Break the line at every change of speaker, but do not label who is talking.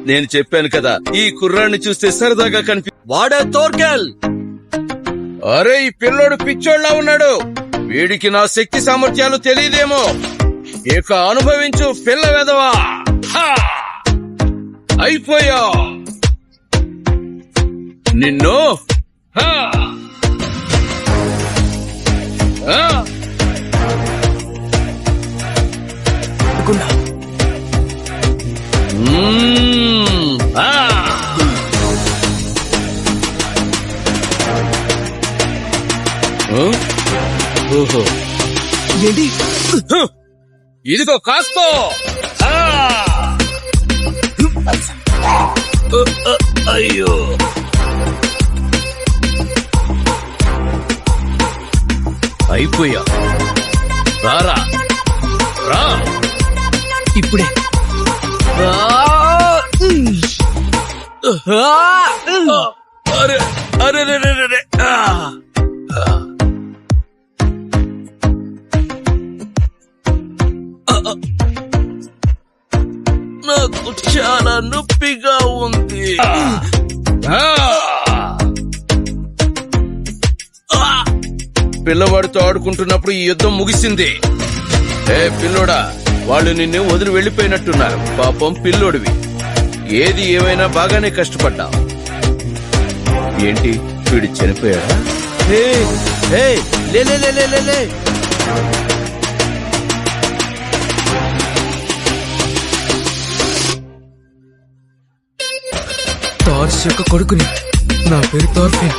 నేను చెప్పాను కదా, ఈ కుర్రాన్ని చూస్తే సరదాగా వాడే తోర్కెల్. అరే, ఈ పిల్లోడు పిచ్చోళ్ళ ఉన్నాడు. వీడికి నా శక్తి సామర్థ్యాలు తెలియదేమో. ఇక అనుభవించు పిల్ల వెదవా. అయిపోయా నిన్ను. ఓహో,
ఏంటి?
ఇదిగో కాస్తో. అయ్యో, అయిపోయా. రారా రా
ఇప్పుడే.
అరే అరే అరే, నాకు చాలా నొప్పిగా ఉంది. పిల్లవాడితో ఆడుకుంటున్నప్పుడు ఈ యుద్ధం ముగిసింది. ఏ పిల్లోడా, వాళ్ళు నిన్ను వదిలి వెళ్లిపోయినట్టున్నారు. పాపం పిల్లోడివి. ఏది ఏమైనా బాగానే కష్టపడ్డా. ఏంటి, వీడు చనిపోయాడా? లే.
టార్చ్ యొక్క కొడుకుని. నా పేరు థార్ఫిన్.